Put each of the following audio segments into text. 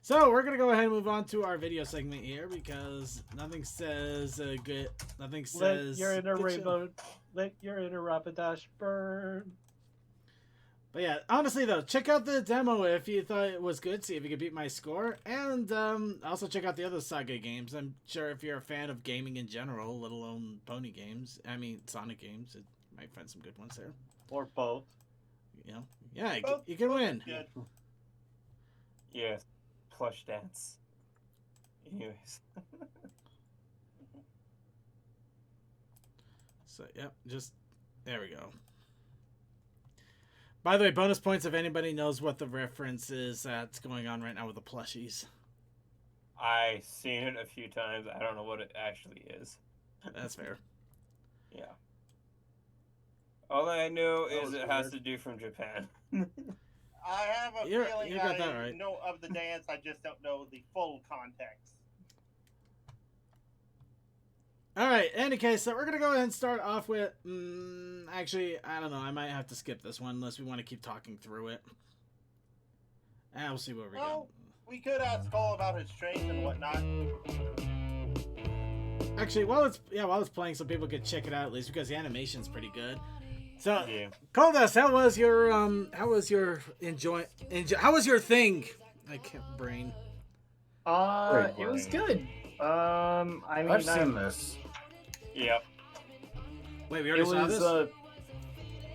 So we're gonna go ahead and move on to our video segment here because nothing says good. Nothing says. Let your inner Rapidash burn. But yeah, honestly though, check out the demo if you thought it was good. See if you could beat my score, and also check out the other Saga games. I'm sure if you're a fan of gaming in general, let alone Pony games, Sonic games, you might find some good ones there. Or both. You know, yeah, you can win. Yeah, plush dance. Anyways. So yep, just there we go. By the way, bonus points if anybody knows what the reference is that's going on right now with the plushies. I've seen it a few times. I don't know what it actually is. That's fair. Yeah. All I know is it has to do from Japan. I have a feeling you got that right. know of the dance. I just don't know the full context. All right. In any case, so we're gonna go ahead and start off with. Actually, I don't know. I might have to skip this one unless we want to keep talking through it. And we'll see where we go. We could ask Cole about his trains and whatnot. Actually, while it's playing, so people could check it out at least because the animation's pretty good. So, yeah. Coldus, how was your thing? I can't brain. It was good. I mean, I've seen this. Yep. Wait, we already saw this?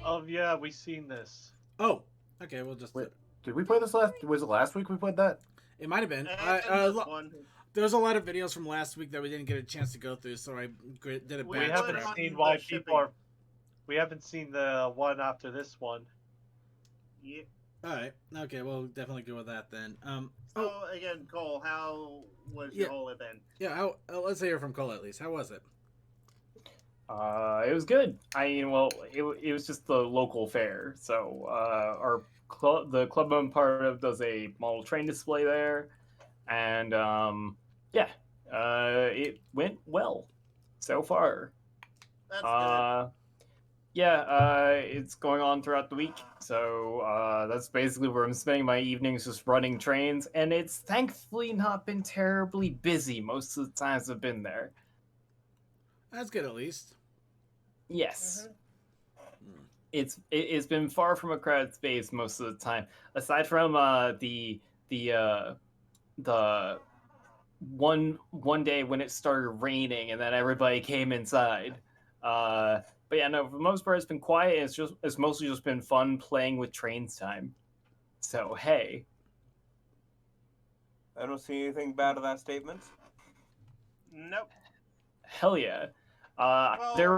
Oh yeah, we seen this. Oh, okay. We'll just. Wait, did we play this Was it last week we played that? It might have been. There was a lot of videos from last week that we didn't get a chance to go through, so I did a We batch haven't prep. seen why people are. We haven't seen the one after this one. Yeah. All right. Okay. We'll definitely go with that then. So again, Cole, how was your whole event? Yeah. Let's hear from Cole at least. How was it? It was good. I mean, well, it was just the local fair. So the club I'm part of does a model train display there, and it went well so far. That's good. It's going on throughout the week. So that's basically where I'm spending my evenings, just running trains, and it's thankfully not been terribly busy most of the times I've been there. That's good at least. Yes. It's been far from a crowded space most of the time. Aside from the one day when it started raining and then everybody came inside. But yeah, no, for the most part it's been quiet. It's mostly just been fun playing with trains time. So hey. I don't see anything bad in that statement. Nope. Hell yeah. There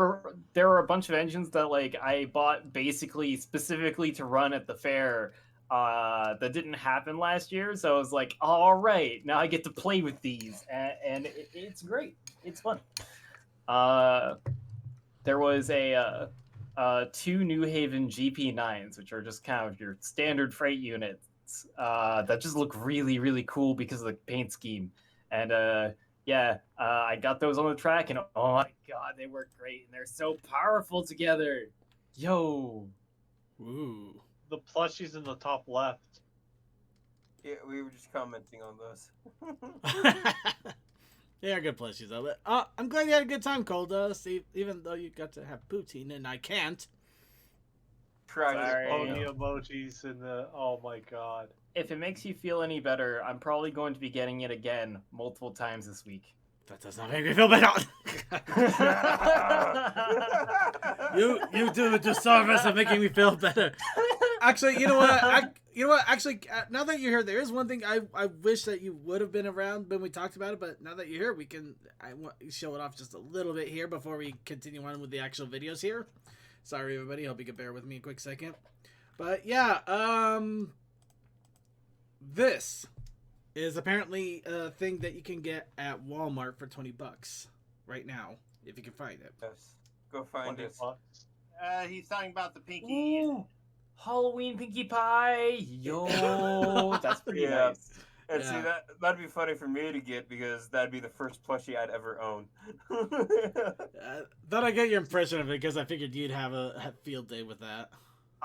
were a bunch of engines that like I bought basically specifically to run at the fair that didn't happen last year. So I was like, all right, now I get to play with these, and it's great. It's fun. There was two New Haven GP9s, which are just kind of your standard freight units that just look really, really cool because of the paint scheme. And I got those on the track, and oh my god, they work great, and they're so powerful together. Yo. Ooh. The plushies in the top left. Yeah, we were just commenting on those. They are good plushies, though. But, I'm glad you had a good time, Coldust, even though you got to have poutine, and I can't. Sorry. Pony emojis and oh my god. If it makes you feel any better, I'm probably going to be getting it again multiple times this week. That does not make me feel better. you do a disservice of making me feel better. Actually, you know what? Actually, now that you're here, there is one thing I wish that you would have been around when we talked about it. But now that you're here, I want to show it off just a little bit here before we continue on with the actual videos here. Sorry, everybody. Hope you can bear with me a quick second. But yeah, this is apparently a thing that you can get at Walmart for $20 right now, if you can find it. Yes. Go find it. He's talking about the pinky. Ooh, Halloween Pinkie Pie. Yo, that's pretty nice. And see, that'd be funny for me to get because that'd be the first plushie I'd ever own. Thought I get your impression of it because I figured you'd have a field day with that.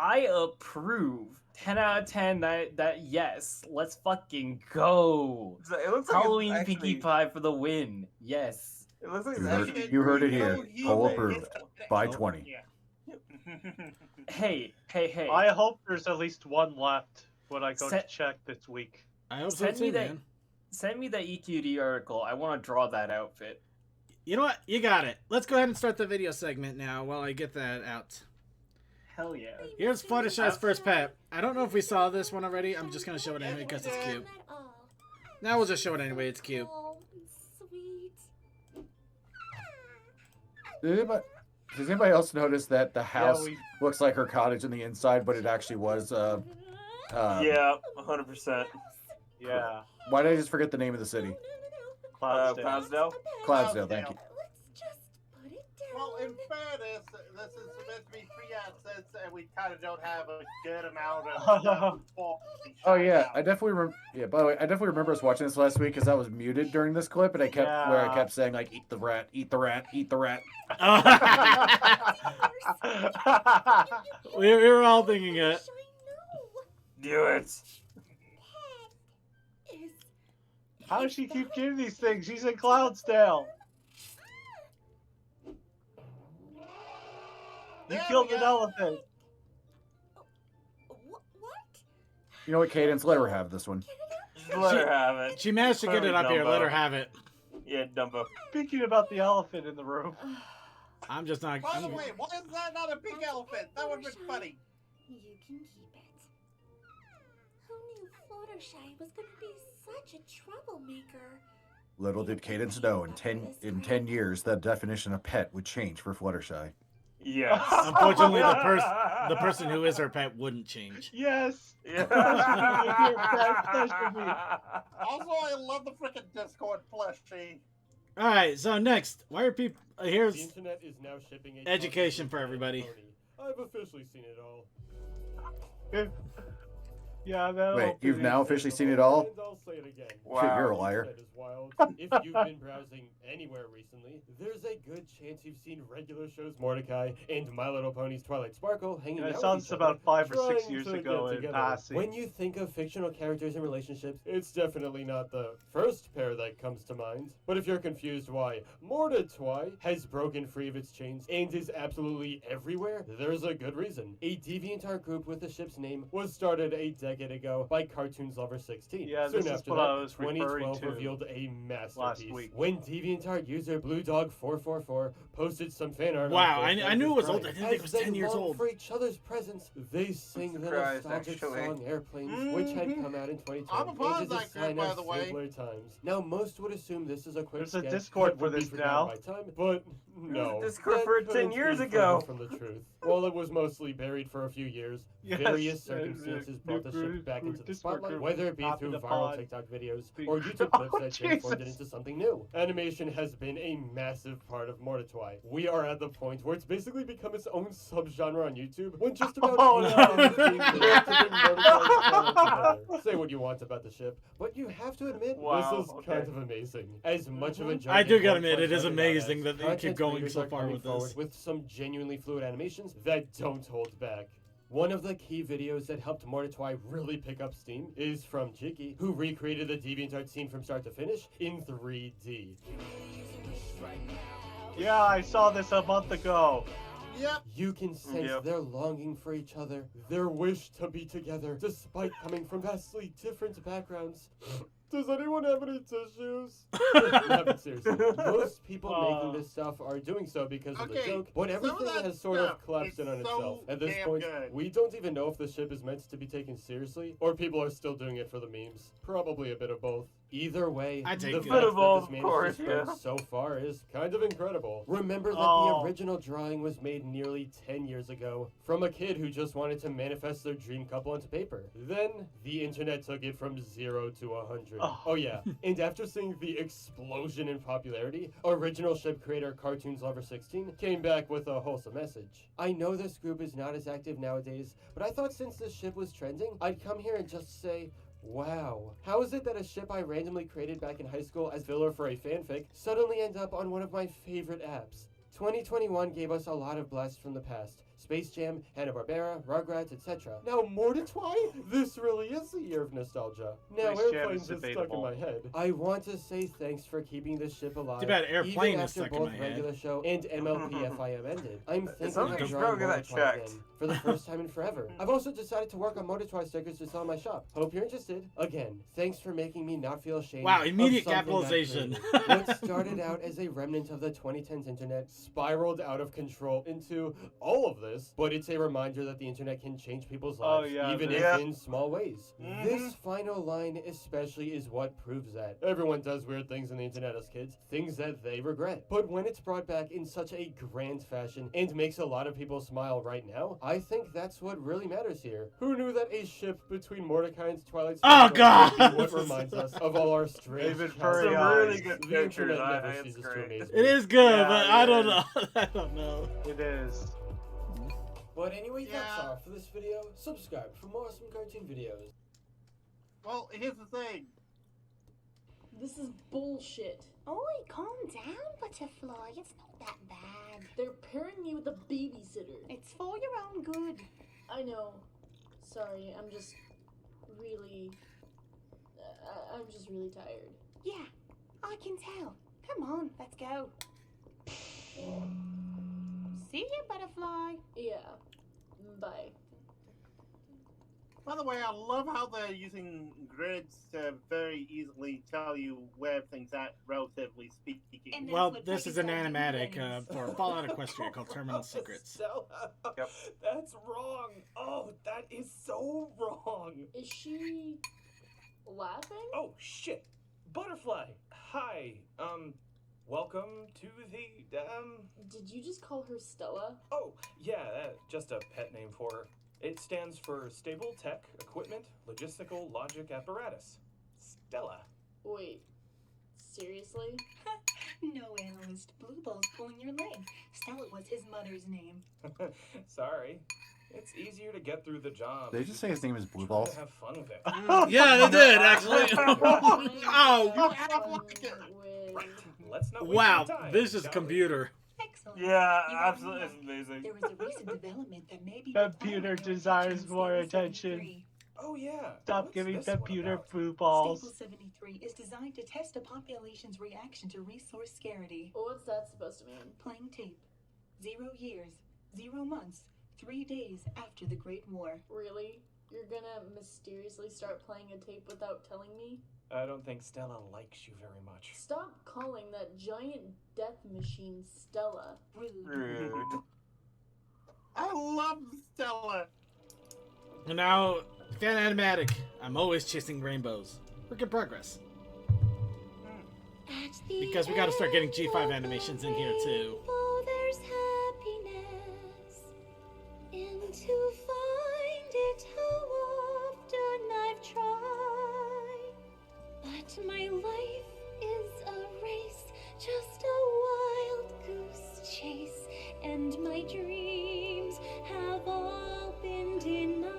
I approve. 10 out of 10. That yes. Let's fucking go. So it looks like Halloween it's Pinkie actually, Pie for the win. Yes. it looks like You it's heard, actually you heard it pretty here. good. Cole Okay. approved. By 20. Yeah. Hey. I hope there's at least one left when I go to Set- check this week. I hope so Send me too, that. man. Send me the EQD article. I want to draw that outfit. You know what? You got it. Let's go ahead and start the video segment now while I get that out. Hell yeah. Here's Fluttershy's first pet. I don't know if we saw this one already. I'm just gonna show it anyway because it's cute. Now we'll just show it anyway. It's cute. Oh, sweet. Does anybody else notice that the house we- looks like her cottage on the inside, but it actually was? Yeah, 100%. Yeah. Why did I just forget the name of the city? Cloudsdale. Cloudsdale? Cloudsdale. Thank you. Let's just put it down. Well, in fairness, this is meant to be free AdSense, and we kind of don't have a good amount of. Oh yeah, I definitely remember. Yeah, by the way, I definitely remember us watching this last week because I was muted during this clip, and I kept where I Yeah. kept saying like, "Eat the rat, eat the rat, eat the rat." we were all thinking it. I know. Do it. Is How does she keep getting these things? She's in Cloudsdale. You There killed we an go. elephant. what? You know what, Cadence? Let her have this one. Just let her have it. She managed to get it up here. Let her have it. Yeah, Dumbo. Speaking about the elephant in the room. I'm just not. By the way, why is that not a big elephant? That would have been funny. You can keep it. Who knew Fluttershy was going to be such a troublemaker? Little did Cadence know, in 10 years, that definition of pet would change for Fluttershy. Yes. Unfortunately, the person who is her pet wouldn't change. Yes. Yeah. Also, I love the freaking Discord plushie. All right. So next, why are people? The Here's internet is now shipping a education copy for of everybody. Brony. I've officially seen it all. Yeah, that. Wait, you've now officially seen it all? And I'll say it again. Wow. You're a The liar. internet is wild. If you've been browsing anywhere recently, there's a good chance you've seen regular shows Mordecai and My Little Pony's Twilight Sparkle hanging I out saw with this each about other, 5 or 6 trying years to ago get in together. passing. When you think of fictional characters and relationships, it's definitely not the first pair that comes to mind. But if you're confused why Mordecai has broken free of its chains and is absolutely everywhere, there's a good reason. A DeviantArt group with the ship's name was started a decade ago by Cartoons Lover 16. Yeah, Soon this is after what that, I was referring 2012 to revealed a masterpiece. week. When DeviantArt user BlueDog444 posted some fan art. Wow, on I knew it was Crying. old. I didn't think it was As 10 they years longed old. for each other's presence, they sing the Surprised, nostalgic actually. song Airplanes, which had come out in 2012. I'm a pause and is a actor, sign by of the way. simpler times. Now, most would assume this is a quick There's a sketch Discord that for would be this forgotten now. by time, but no. Discord that for 10 couldn't years be ago. further from the truth. While it was mostly buried for a few years, Yes, various circumstances brought the ship back into the Discord spotlight, group, whether it be Copy through the viral pod. TikTok videos Be- or YouTube Oh, clips that transformed it Jesus. into something new. Animation has been a massive part of Mordecai. We are at the point where it's basically become its own subgenre on YouTube, when just about Oh, any no. video is being made to bring Mordecai's talent together. Say what you want about the ship, but you have to admit, Wow, this is okay. kind of amazing. As much of a joke I do as gotta Mordecai admit, it is started out amazing as, that they keep content going creators so are far coming with forward this. with some genuinely fluid animations that don't hold back. One of the key videos that helped Mordecai really pick up steam is from Jiki, who recreated the DeviantArt scene from start to finish in 3D. Yeah, I saw this a month ago. Yep. You can sense Yep. their longing for each other, their wish to be together, despite coming from vastly different backgrounds. Does anyone have any tissues? No, but seriously, most people making this stuff are doing so because of the Okay, joke, but some of everything that has sort stuff of collapsed is in on so itself. At this damn point, good. we don't even know if the ship is meant to be taken seriously, or people are still doing it for the memes. Probably a bit of both. Either way, I take the it. fact Bit of that both, this of managed course, to spread yeah. so far is kind of incredible. Remember that Oh. the original drawing was made nearly 10 years ago from a kid who just wanted to manifest their dream couple onto paper. Then the internet took it from 0 to 100. Oh. Oh yeah, and after seeing the explosion in popularity, original ship creator Cartoons Lover 16 came back with a wholesome message. I know this group is not as active nowadays, but I thought since this ship was trending, I'd come here and just say, wow. How is it that a ship I randomly created back in high school as filler for a fanfic suddenly ends up on one of my favorite apps? 2021 gave us a lot of blasts from the past, Space Jam, Hanna-Barbera, Rugrats, etc. Now, Mortitwai? This really is a year of nostalgia. Now, Space Jam Airplane's is just stuck in debatable. my head. I want to say thanks for keeping this ship alive. Too bad Airplane even is after stuck in both my head. regular show and MLPFIM ended. I'm thinking somebody of should drawing go get that Mortitwai checked. again for the first time in forever. I've also decided to work on Mortitwai stickers to sell in my shop. Hope you're interested. Again, thanks for making me not feel ashamed. Wow, of immediate something I capitalization. created. What started out as a remnant of the 2010s internet spiraled out of control into all of this, but it's a reminder that the internet can change people's Oh, lives, yeah, even yeah. if in small ways. This final line especially is what proves that. Everyone does weird things on the internet as kids, things that they regret. But when it's brought back in such a grand fashion and makes a lot of people smile right now, I think that's what really matters here. Who knew that a ship between Mordecai and Twilight Oh, Sparkle God! would be what reminds us of all our strange David childhood Furry Some eyes. really good The pictures. internet never It's ceases to great. amaze It me. is good, Yeah, but I don't it know. I don't know. It is. But anyway, that's Yeah. all for this video. Subscribe for more awesome cartoon videos. Well, here's the thing. This is bullshit. Oi, calm down, Butterfly. It's not that bad. They're pairing me with a babysitter. It's for your own good. I know. Sorry, I'm just really. I'm just really tired. Yeah, I can tell. Come on, let's go. See you, Butterfly. Yeah. Bye. By the way, I love how they're using grids to very easily tell you where things at, relatively speaking. And Well, what this is an Peggy's got to do animatic next. for Fallout Equestria called Terminal Secrets. Stella. Yep. That's wrong. Oh, that is so wrong. Is she laughing? Oh, shit. Butterfly. Hi. Welcome to the, Did you just call her Stella? Oh, yeah, just a pet name for her. It stands for Stable Tech Equipment Logistical Logic Apparatus. Stella. Wait. Seriously? No, analyst. Blue Ball's pulling your leg. Stella was his mother's name. Sorry. It's easier to get through the job. Did they just say his name is Blue Try Balls? to have fun with it. Yeah, they did, actually. Oh, Oh, Let's not waste wow. your time, This is shall we? computer. Excellent. Yeah, You absolutely. are It's amazing. There is a recent development that may be Computer required for desires Kitchen more Stable attention. 73. Oh, yeah. Stop What's giving this one computer about? blue balls. Stable 73 is designed to test a population's reaction to resource scarcity. What's that supposed to mean? Playing tape. 0 years, 0 months, 3 days after the Great War. Really? You're gonna mysteriously start playing a tape without telling me? I don't think Stella likes you very much. Stop calling that giant death machine Stella. Rude. I love Stella. And now, fan animatic. I'm always chasing rainbows. Work in progress. Because we gotta start getting G5 animations in here too. There's happiness, and to find it how often I've tried. But my life is a race, just a wild goose chase, and my dreams have all been denied.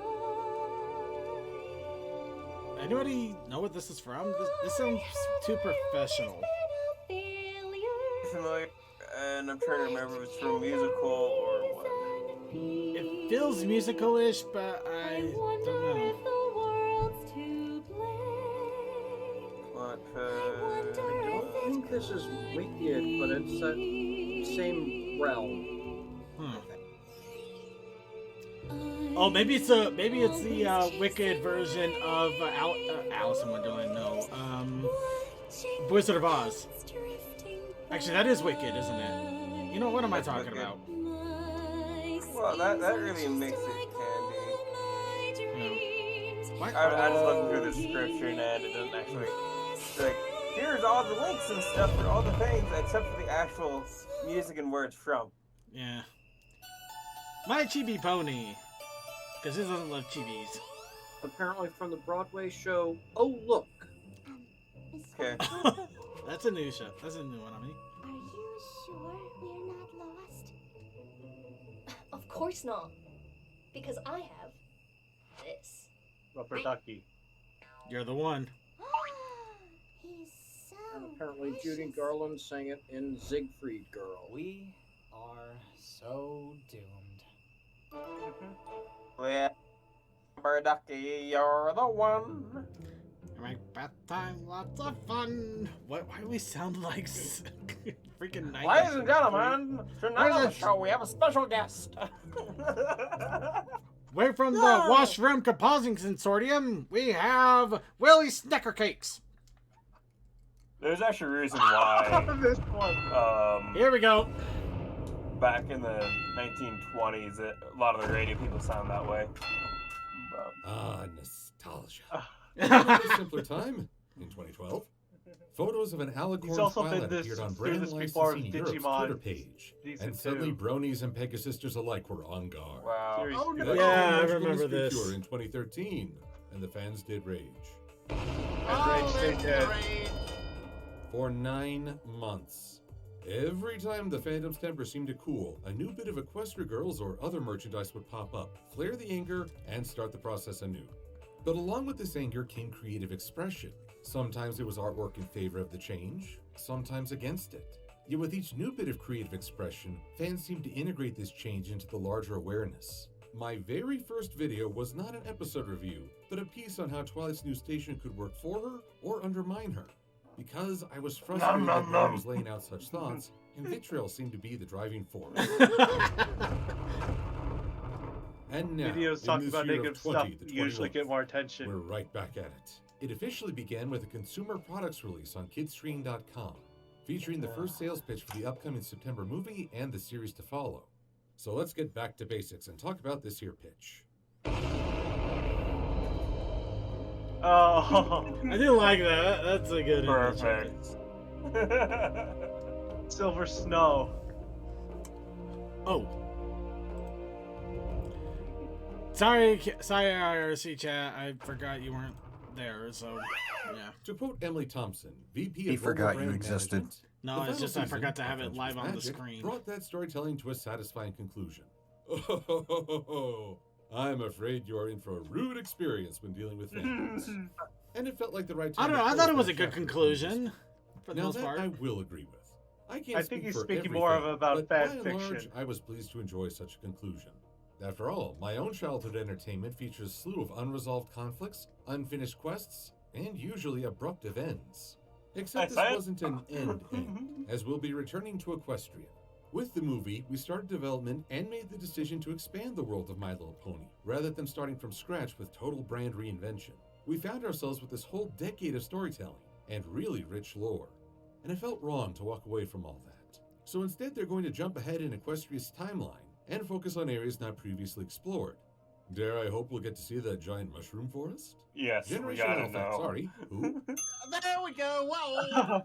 Anybody know what this is from? This sounds too professional. Familiar, and I'm trying to remember if it's from a musical or what. It feels musical-ish, but I don't know. What? I think this is Wicked, but it's that same realm. Oh, maybe it's the Wicked version of Alice in Wonderland. No, Wizard of Oz. Actually, that is Wicked, isn't it? You know, what am I talking about? Well, that really makes it candy. What? I just looked through the description and it doesn't actually. It's like, here's all the links and stuff for all the things except for the actual music and where it's from. Yeah. My Chibi Pony. Because he doesn't love chibis. Apparently from the Broadway show, Oh Look. Okay. That's a new show. That's a new one, I mean. Are you sure we're not lost? Of course not. Because I have this. Rubber ducky. You're the one. He's so And apparently precious. Judy Garland sang it in Siegfried Girl. We are so doomed. Well, Ducky, you're the one. Make bath time lots of fun. Why do we sound like freaking night? Ladies and gentlemen, tonight on the Where's show we have a special guest. Way from the washroom composing consortium, we have Willie Snicker Cakes. There's actually a reason why. This one. Here we go. Back in the 1920s, a lot of the radio people sound that way. Ah, nostalgia. In a simpler time, in 2012, photos of an alicorn also been pilot this- appeared on through Brand this before Licensing with Europe's Digimon Twitter page, season and suddenly 2. Bronies and Pegasisters alike were on guard. Wow. Series Oh, two. no. Yeah, I Eventually, remember Mystery this. Cure in 2013, and the fans did rage. Rage they did. For 9 months. Every time the fandom's temper seemed to cool, a new bit of Equestria Girls or other merchandise would pop up, flare the anger, and start the process anew. But along with this anger came creative expression. Sometimes it was artwork in favor of the change, sometimes against it. Yet with each new bit of creative expression, fans seemed to integrate this change into the larger awareness. My very first video was not an episode review, but a piece on how Twilight's new station could work for her or undermine her. Because I was frustrated that no one was laying out such thoughts, and vitriol seemed to be the driving force. And now, Videos in talking this about year of negative 20, stuff the usually 21st, get more attention. We're right back at it. It officially began with a consumer products release on kidscreen.com, featuring the first sales pitch for the upcoming September movie and the series to follow. So let's get back to basics and talk about this here pitch. Oh, I do like that. That's a good image. Perfect. Silver Snow. Oh. Sorry, IRC chat. I forgot you weren't there, so yeah. To quote Emily Thompson, VP He of Global forgot Brand you existed. Management, No, the it's final just I season forgot to of have it Friendship live on the Magic screen. brought that storytelling to a satisfying conclusion. I'm afraid you are in for a rude experience when dealing with fans. And it felt like the right time. I don't know. to I thought close it was that a good chapter. conclusion for the Now most that part. I will agree with. I can't I think speak he's for speaking more of everything, about but fan by and large, fiction. I was pleased to enjoy such a conclusion. After all, my own childhood entertainment features a slew of unresolved conflicts, unfinished quests, and usually abruptive ends. Except this wasn't an end, as we'll be returning to Equestria. With the movie, we started development and made the decision to expand the world of My Little Pony, rather than starting from scratch with total brand reinvention. We found ourselves with this whole decade of storytelling, and really rich lore. And it felt wrong to walk away from all that. So instead, they're going to jump ahead in Equestria's timeline, and focus on areas not previously explored. Dare I hope we'll get to see that giant mushroom forest? Yes, we Generation gotta Alpha, know. sorry. Who? There we go. Whoa.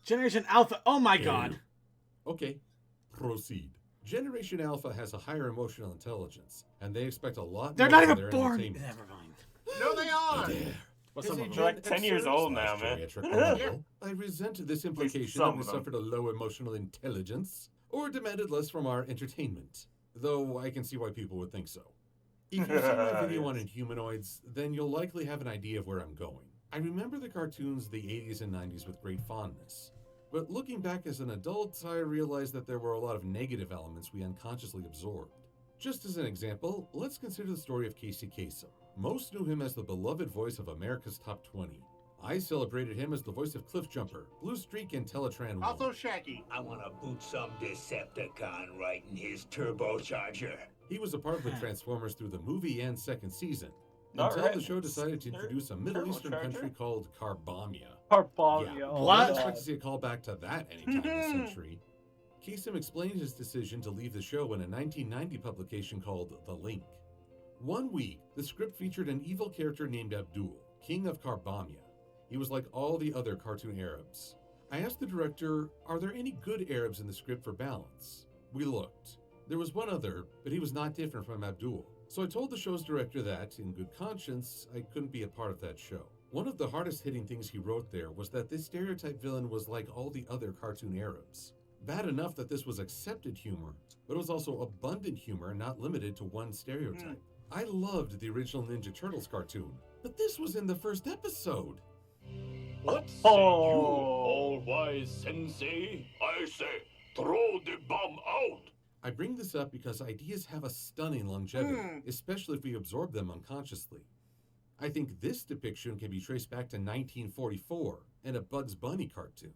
Generation Alpha. Oh my god. Okay, proceed. Generation Alpha has a higher emotional intelligence, and they expect a lot They're more not from even their born. entertainment. Never mind. No, they are. What's Is up a with They're like gen 10 years absurd old now, slash man. geriatric level? I resent this implication that some we of them. suffered a low emotional intelligence, or demanded less from our entertainment. Though I can see why people would think so. If you've seen my video on Inhumanoids, then you'll likely have an idea of where I'm going. I remember the cartoons of the 80s and 90s with great fondness. But looking back as an adult, I realized that there were a lot of negative elements we unconsciously absorbed. Just as an example, let's consider the story of Casey Kasem. Most knew him as the beloved voice of America's Top 20. I celebrated him as the voice of Cliffjumper, Blue Streak, and Teletran Woman. Also Shaggy. I want to boot some Decepticon right in his turbocharger. He was a part of the Transformers through the movie and second season, Not until right. the show decided to introduce a Middle Eastern Turbocharger? country called Carbamia. Carbamia. Yeah, Oh, I What? expect to see a callback to that anytime this century. Kasem explained his decision to leave the show in a 1990 publication called The Link. One week, the script featured an evil character named Abdul, king of Carbamia. He was like all the other cartoon Arabs. I asked the director, are there any good Arabs in the script for balance? We looked. There was one other, but he was not different from Abdul. So I told the show's director that, in good conscience, I couldn't be a part of that show. One of the hardest hitting things he wrote there was that this stereotype villain was like all the other cartoon Arabs. Bad enough that this was accepted humor, but it was also abundant humor not limited to one stereotype. I loved the original Ninja Turtles cartoon, but this was in the first episode. What say you, all-wise sensei? I say, throw the bomb out. I bring this up because ideas have a stunning longevity, especially if we absorb them unconsciously. I think this depiction can be traced back to 1944 and a Bugs Bunny cartoon.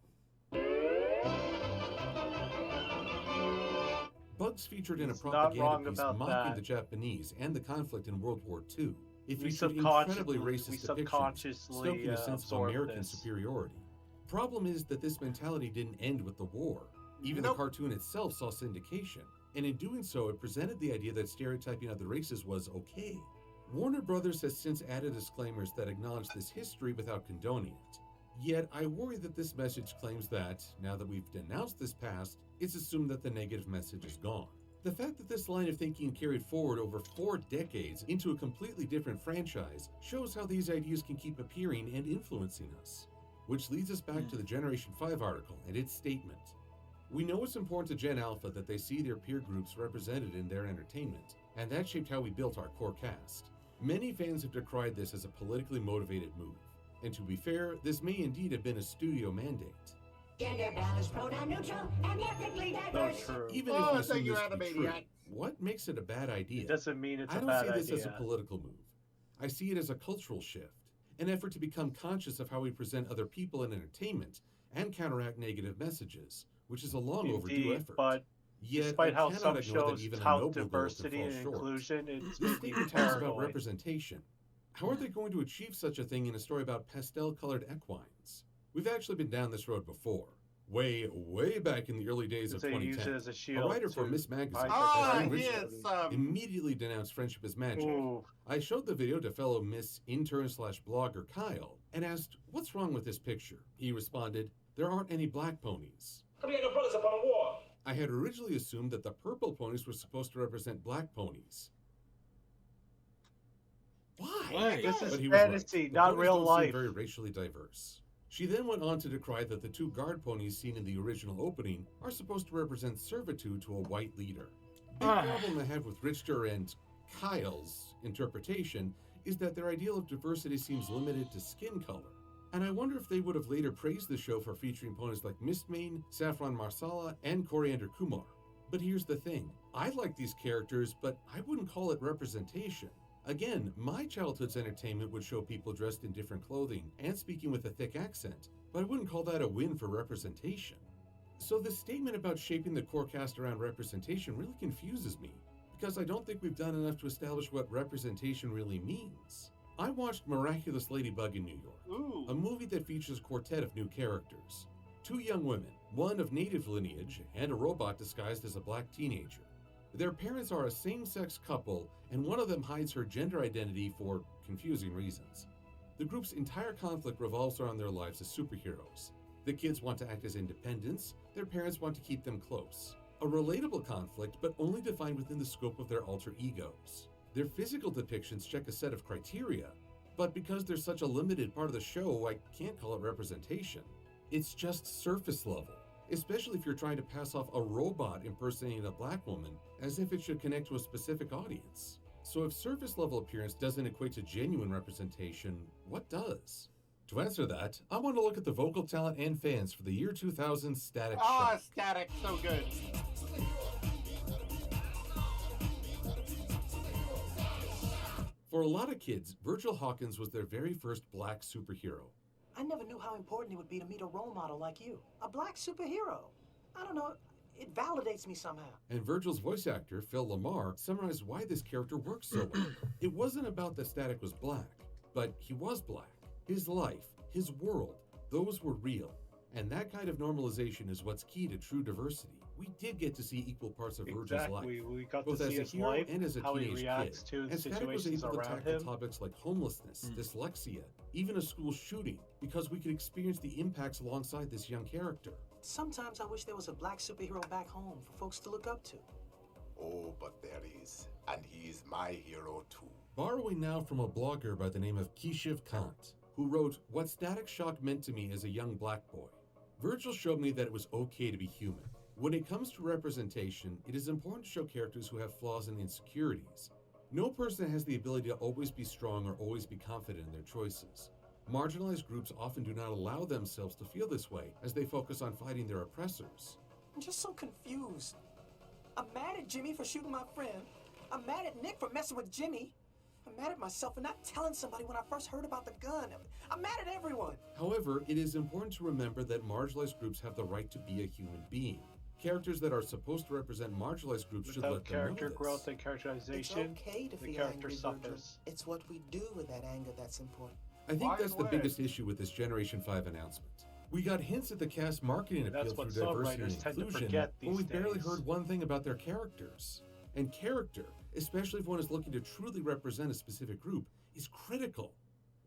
Bugs featured in a He's not propaganda wrong piece about mocking that. the Japanese and the conflict in World War II. It We featured incredibly racist depictions, stoking a sense of American superiority. Problem is that this mentality didn't end with the war. Even the cartoon itself saw syndication, and in doing so, it presented the idea that stereotyping other races was okay. Warner Brothers has since added disclaimers that acknowledge this history without condoning it. Yet, I worry that this message claims that, now that we've denounced this past, it's assumed that the negative message is gone. The fact that this line of thinking carried forward over 4 decades into a completely different franchise shows how these ideas can keep appearing and influencing us. Which leads us back to the Generation 5 article and its statement. We know it's important to Gen Alpha that they see their peer groups represented in their entertainment, and that shaped how we built our core cast. Many fans have decried this as a politically motivated move. And to be fair, this may indeed have been a studio mandate. Gender balanced, pronoun neutral, and ethnically diverse. Even if we assume this to be true, what makes it a bad idea? It doesn't mean it's I a don't bad see this idea. as a political move. I see it as a cultural shift, an effort to become conscious of how we present other people in entertainment and counteract negative messages, which is a long overdue effort. But Yet, despite I how cannot some ignore that shows even a tout noble goal could diversity fall and short. inclusion, it's This making statement me talks about paranoid. representation. How are they going to achieve such a thing in a story about pastel-colored equines? We've actually been down this road before. Way back in the early days of They use it 2010. as a shield writer for to Miss Magazine, hide Jane their Richards, diversity. immediately denounced friendship as magic. Ooh. I showed the video to fellow Miss intern/blogger Kyle and asked, "What's wrong with this picture?" He responded, "There aren't any black ponies." Come here, no brothers up on the wall. I had originally assumed that the purple ponies were supposed to represent black ponies. Why? This is But he was right. fantasy, The not ponies real don't life. seem very racially diverse. She then went on to decry that the 2 guard ponies seen in the original opening are supposed to represent servitude to a white leader. Big problem I have with Richter and Kyle's interpretation is that their ideal of diversity seems limited to skin color. And I wonder if they would have later praised the show for featuring ponies like Mistmane, Saffron Marsala, and Coriander Kumar. But here's the thing, I like these characters, but I wouldn't call it representation. Again, my childhood's entertainment would show people dressed in different clothing and speaking with a thick accent, but I wouldn't call that a win for representation. So the statement about shaping the core cast around representation really confuses me, because I don't think we've done enough to establish what representation really means. I watched Miraculous Ladybug in New York, a movie that features a quartet of new characters. 2 young women, one of native lineage and a robot disguised as a black teenager. Their parents are a same-sex couple, and one of them hides her gender identity for confusing reasons. The group's entire conflict revolves around their lives as superheroes. The kids want to act as independents, their parents want to keep them close. A relatable conflict, but only defined within the scope of their alter egos. Their physical depictions check a set of criteria, but because they're such a limited part of the show, I can't call it representation. It's just surface level, especially if you're trying to pass off a robot impersonating a black woman as if it should connect to a specific audience. So if surface level appearance doesn't equate to genuine representation, what does? To answer that, I want to look at the vocal talent and fans for the year 2000 Static Shock. Static, so good. For a lot of kids, Virgil Hawkins was their very first black superhero. I never knew how important it would be to meet a role model like you. A black superhero. I don't know, it validates me somehow. And Virgil's voice actor, Phil Lamar, summarized why this character works so well. It wasn't about that Static was black, but he was black. His life, his world, those were real. And that kind of normalization is what's key to true diversity. We did get to see equal parts of Virgil's life, We got both to as see a his hero life, and as a how he teenage reacts kid. to the And Static was situations able to around tackle him. topics like homelessness, dyslexia, even a school shooting, because we could experience the impacts alongside this young character. Sometimes I wish there was a black superhero back home for folks to look up to. Oh, but there is, and he is my hero too. Borrowing now from a blogger by the name of Keshiv Kant, who wrote, "What Static Shock meant to me as a young black boy. Virgil showed me that it was okay to be human. When it comes to representation, it is important to show characters who have flaws and insecurities. No person has the ability to always be strong or always be confident in their choices. Marginalized groups often do not allow themselves to feel this way as they focus on fighting their oppressors." I'm just so confused. I'm mad at Jimmy for shooting my friend. I'm mad at Nick for messing with Jimmy. I'm mad at myself for not telling somebody when I first heard about the gun. I'm mad at everyone. However, it is important to remember that marginalized groups have the right to be a human being. Characters that are supposed to represent marginalized groups should Without let them know character this. growth and characterization, It's okay to the feel character angry, Virgil. suffers. It's what we do with that anger that's important. I think that's the Wise biggest words. issue with this Generation 5 announcement. We got hints at the cast marketing appeal That's what through diversity songwriters and tend to inclusion, forget but we these barely days. heard one thing about their characters. And character, especially if one is looking to truly represent a specific group, is critical.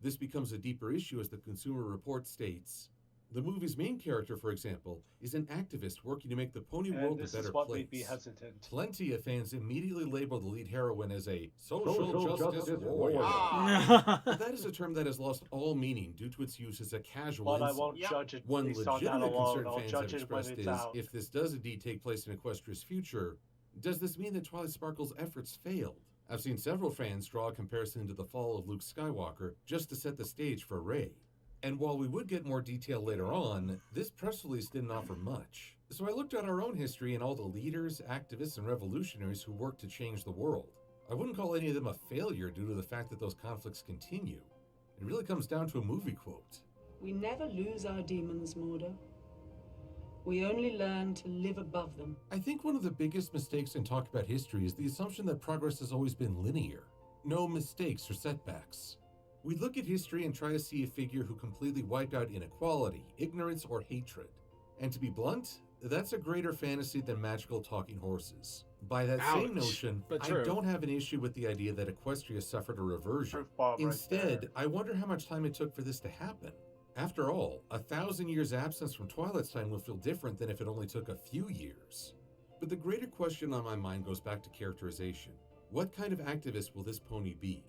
This becomes a deeper issue as the Consumer Report states. The movie's main character, for example, is an activist working to make the pony And world a this better is what place. made me hesitant. Plenty of fans immediately label the lead heroine as a social justice warrior. warrior. Ah. But that is a term that has lost all meaning due to its use as a casual But I insult. won't judge it One based on that legitimate alone. concern I'll fans judge have it when expressed it's is, out. if this does indeed take place in Equestria's future, does this mean that Twilight Sparkle's efforts failed? I've seen several fans draw a comparison to the fall of Luke Skywalker just to set the stage for Rey. And while we would get more detail later on, this press release didn't offer much. So I looked at our own history and all the leaders, activists, and revolutionaries who worked to change the world. I wouldn't call any of them a failure due to the fact that those conflicts continue. It really comes down to a movie quote. We never lose our demons, Mordo. We only learn to live above them. I think one of the biggest mistakes in talk about history is the assumption that progress has always been linear. No mistakes or setbacks. We look at history and try to see a figure who completely wiped out inequality, ignorance, or hatred. And to be blunt, that's a greater fantasy than magical talking horses. By that same Ouch, notion, but I true. don't have an issue with the idea that Equestria suffered a reversion. Proof bomb right Instead, there. I wonder how much time it took for this to happen. After all, 1,000 years absence from Twilight's time will feel different than if it only took a few years. But the greater question on my mind goes back to characterization. What kind of activist will this pony be?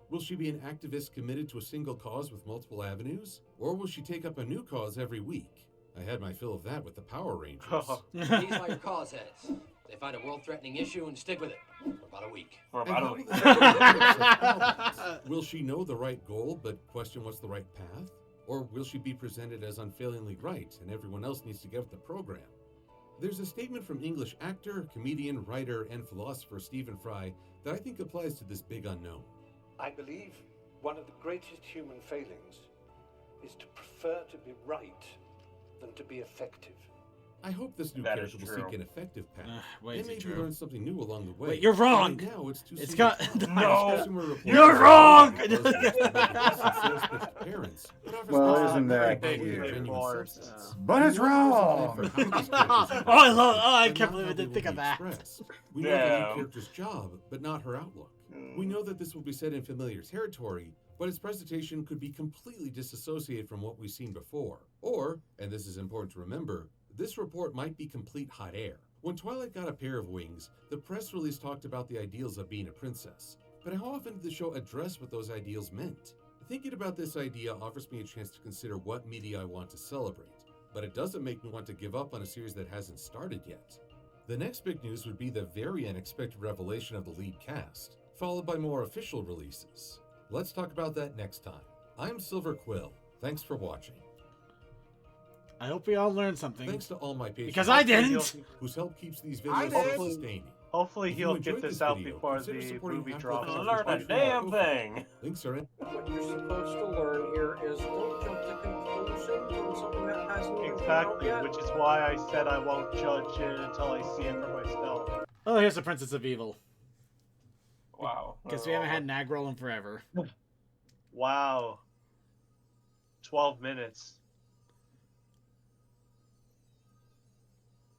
Will she be an activist committed to a single cause with multiple avenues? Or will she take up a new cause every week? I had my fill of that with the Power Rangers. These are your cause heads. They find a world-threatening issue and stick with it for about a week. And how will this- Will she know the right goal but question what's the right path? Or will she be presented as unfailingly right and everyone else needs to get with the program? There's a statement from English actor, comedian, writer, and philosopher Stephen Fry that I think applies to this big unknown. I believe one of the greatest human failings is to prefer to be right than to be effective. I hope this new That character is will true. seek an effective path. way and too maybe true. learn something new along the way. Wait, you're wrong. Right now, it's too It's soon got- to tell. No. Consumer Report You're says wrong. that it doesn't just make sales pitch to parents, but offers Well, lots of isn't very that big, cute? genuine substance. But it's We know there's a plan wrong. for how these characters are Oh, I love- portrayed, oh, I but can't not believe I how they didn't think will of be that. expressed. We know the new Damn. character's job, but not her outlook. We know that this will be set in familiar territory, but its presentation could be completely disassociated from what we've seen before. Or, and this is important to remember, this report might be complete hot air. When Twilight got a pair of wings, the press release talked about the ideals of being a princess. But how often did the show address what those ideals meant? Thinking about this idea offers me a chance to consider what media I want to celebrate. But it doesn't make me want to give up on a series that hasn't started yet. The next big news would be the very unexpected revelation of the lead cast, followed by more official releases. Let's talk about that next time. I'm Silver Quill. Thanks for watching. I hope we all learned something. Thanks to all my patrons. Because I didn't. Whose help keeps these I videos did. self-sustaining. Hopefully If you he'll enjoyed get this this out video, before consider the supporting movie Hackle drops. Films Learn a by damn $5. thing. Links are in. What you're supposed to learn here is don't jump to conclusions on something that hasn't even come out Exactly, yet. which is why I said I won't judge it until I see it for myself. Oh, here's the Princess of Evil. Wow. Because we haven't had Nagrol in forever. Wow. 12 minutes.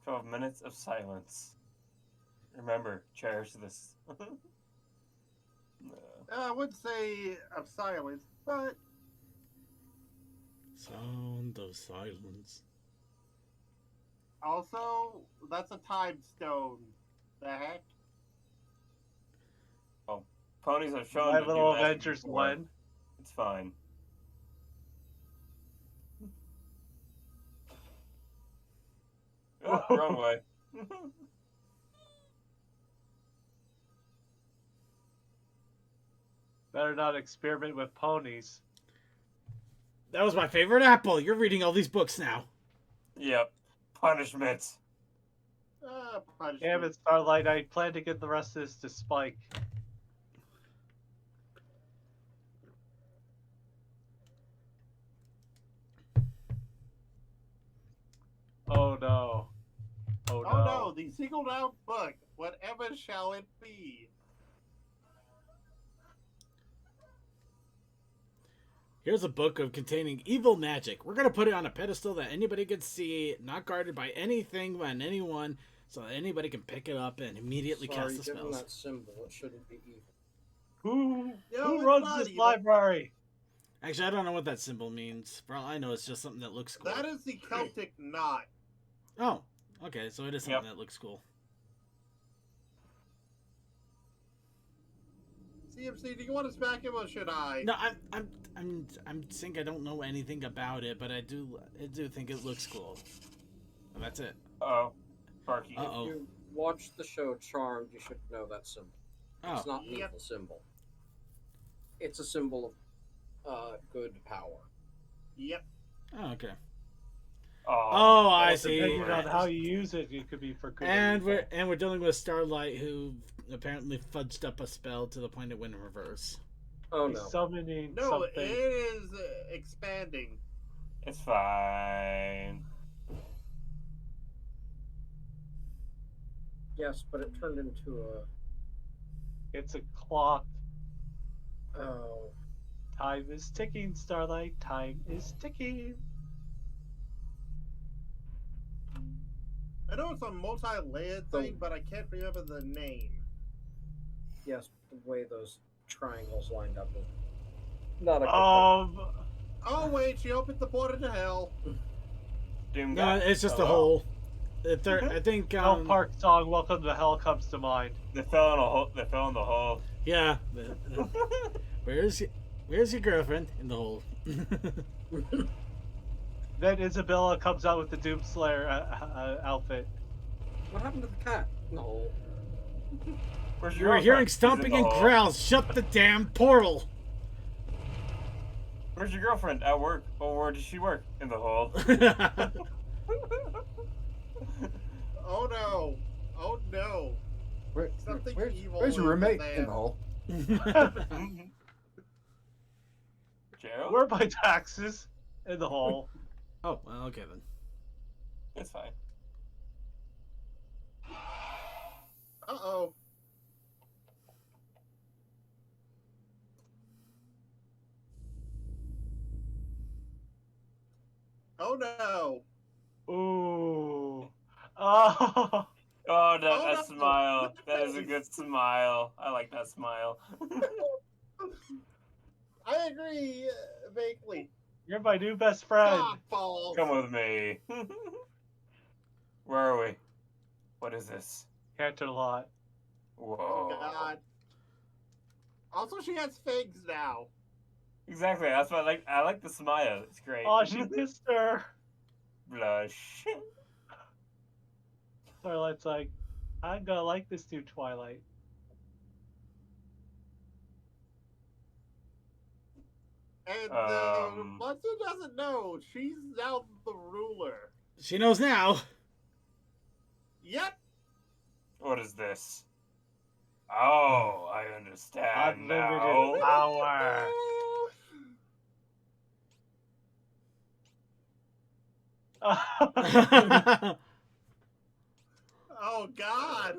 12 minutes of silence. Remember, cherish this. I would say of silence, but Sound of silence. also that's a time stone. The heck? Oh, ponies are shown My to do Little magic Avengers before. 1. It's fine. Oh, wrong way. Better not experiment with ponies. That was my favorite apple. You're reading all these books now. Yep. Punishments. Damn it, Starlight. I plan to give the rest of this to Spike. Oh no. Oh no. Oh no, the singled out book. Whatever shall it be? Here's a book of containing evil magic. We're gonna put it on a pedestal that anybody can see, not guarded by anything and anyone, so that anybody can pick it up and immediately cast the Give him spells. that symbol. It shouldn't be evil. Who it's runs not this evil. library? Actually, I don't know what that symbol means. For all I know, it's just something that looks cool. That is the Celtic knot. Oh, okay, so it is something that looks cool. CMC, do you want to smack him or should I? No, I'm saying I don't know anything about it, but I do think it looks cool. And that's it. Oh, Sparky. Uh oh. If you watch the show Charmed, you should know that symbol. It's Oh. not an evil symbol. It's a symbol of good power. Yep. Oh, okay. Oh, I see. Depending on how you use it, it could be for good. And we're dealing with Starlight, who apparently fudged up a spell to the point it went in reverse. Oh He's no. summoning No, something. it is expanding. It's fine. Yes, but it turned into a. It's a clock. Oh. Time is ticking, Starlight. Time is ticking. I know it's a multi-layered thing, but I can't remember the name. Yes, the way those triangles lined up is not a good Oh wait, she opened the portal to hell. No, it's just a hole. I think Hell Park song "Welcome to Hell" comes to mind. They fell in a hole. They fell in the hole. Yeah. Where's your girlfriend in the hole? Then Isabella comes out with the Doomslayer outfit. What happened to the cat? No. You're hearing stomping and growls. Shut the damn portal. Where's your girlfriend? At work. Well, where does she work? In the hole. Oh no! Oh no! Something evil. Where's your roommate? there. In the hole. Gerald? Where are my taxes? In the hole. Oh, well, okay then. It's fine. Uh-oh. Oh no. Ooh. Oh. Oh, that no. smile. That is a good smile. I like that smile. I agree, vaguely. You're my new best friend. Ah, balls. Come with me. Where are we? What is this? Canterlot. Whoa. Oh god. Also, she has figs now. Exactly. That's what I like. I like the smile. It's great. Oh, she kissed her. Blush. Starlight's like, I'm gonna like this new Twilight. And Munson doesn't know. She's now the ruler. She knows now. Yep. What is this? Oh, I understand now. Unlimited power. Oh god.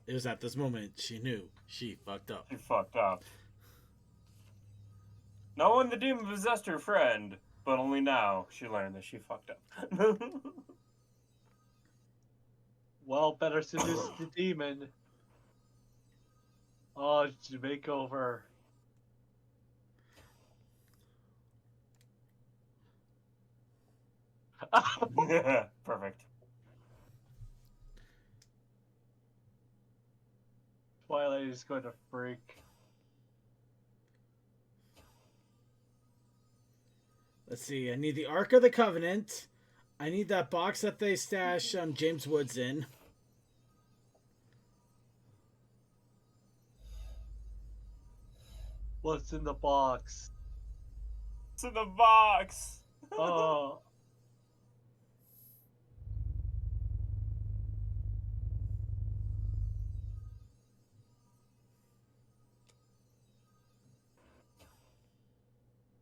It was at this moment she knew she fucked up. She fucked up. No one the demon possessed her friend, but only now she learned that she fucked up. Well, better seduce the demon. Oh, it's a makeover. Perfect. Twilight is going to freak. Let's see. I need the Ark of the Covenant, I need that box that they stash James Woods in. What's in the box? What's in the box? Oh.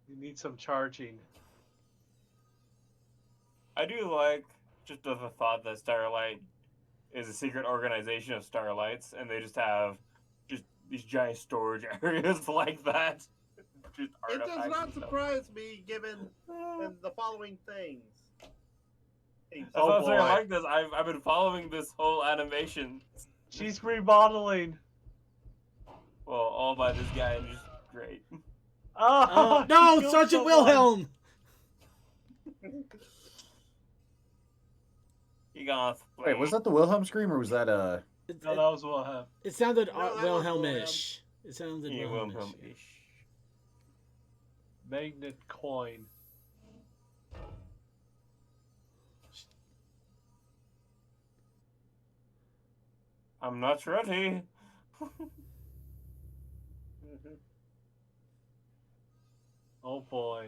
You need some charging. I do like just the thought that Starlight is a secret organization of Starlights, and they just have just these giant storage areas like that. Just It does artifacts not and stuff. surprise me given the following things. That's what I'm saying. I like this. I've been following this whole animation. She's remodeling. Well, all by this guy, and just great. Oh, no, he Sergeant killed Wilhelm! He gone. Wait, was that the Wilhelm scream or was that No, that was Wilhelm. It sounded No, that was Wilhelm-ish. It sounded Yeah, Wilhelm-ish. Wilhelm-ish. Magnet coin. I'm not ready. Oh boy.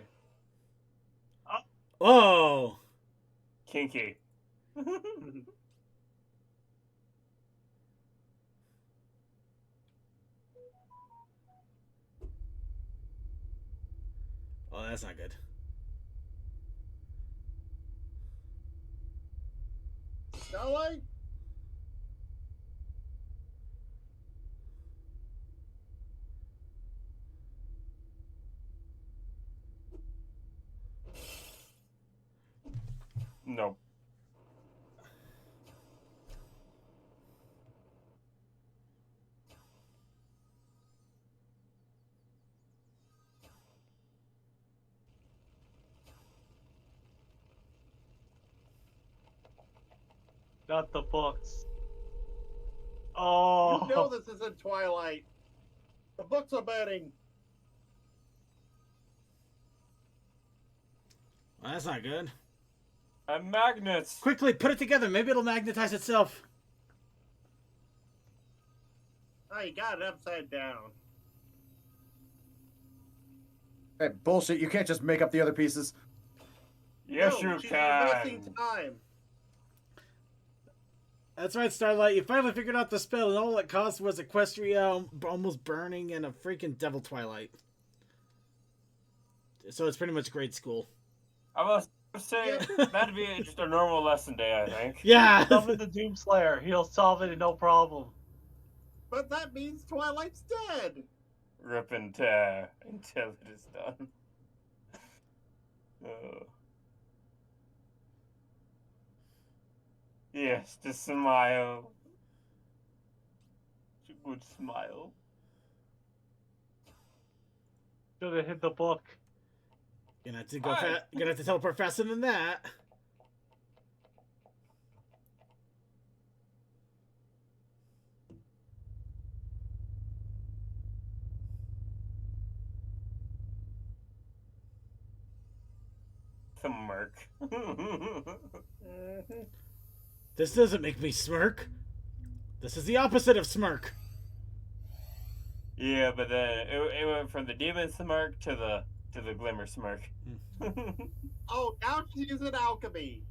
Oh! Kinky. Oh, that's not good. Starlight? No. Not the books. Oh. You know this isn't Twilight. The books are burning. Well, that's not good. And magnets. Quickly, put it together. Maybe it'll magnetize itself. Oh, you got it upside down. Hey, bullshit, you can't just make up the other pieces. Yes, no, you she's can. investing time. That's right, Starlight. You finally figured out the spell, and all it caused was Equestria almost burning and a freaking Devil Twilight. So it's pretty much grade school. I must say, that'd be just a normal lesson day, I think. Yeah! Summon the Doomslayer. He'll solve it, no problem. But that means Twilight's dead. Rip and tear until it is done. Yes, the smile. It's a good smile. Should have hit the book. You're gonna have to go. You're gonna have to teleport faster than that. Smirk. This doesn't make me smirk. This is the opposite of smirk. Yeah, but then it went from the demon smirk to the glimmer smirk. Oh, now she's using alchemy.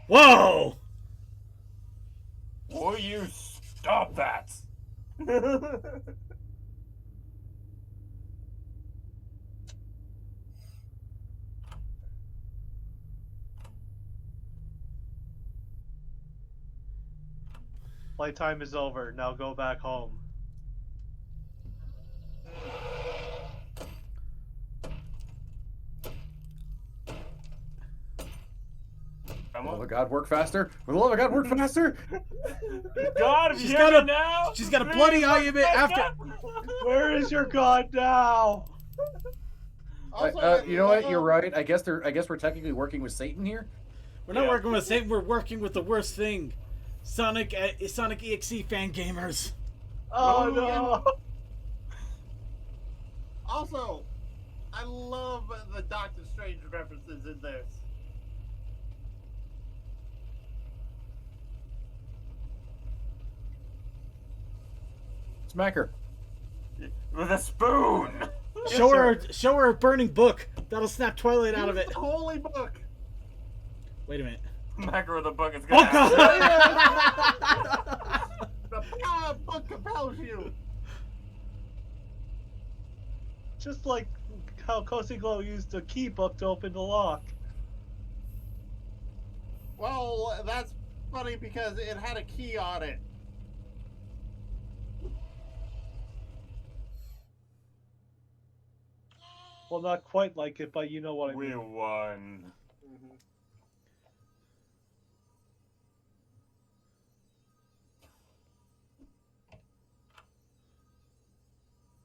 Whoa! Will you stop that? Playtime is over. Now go back home. For the love of God, work faster! For the love of God, work faster! God, she's got a bloody eye in it after. Where is your god now? You know what? You're right. I guess we're technically working with Satan here. We're not working with Satan. We're working with the worst thing, Sonic EXE fan gamers. Oh no! Also, I love the Doctor Strange references in this. Smack her. With a spoon. Show her a burning book. That'll snap Twilight out of it. Holy book. Wait a minute. Smack her with a book. It's gonna God! The power of book compels you. Just like how Cozy Glow used the key book to open the lock. Well, that's funny because it had a key on it. Well, not quite like it, but you know what I mean. We won.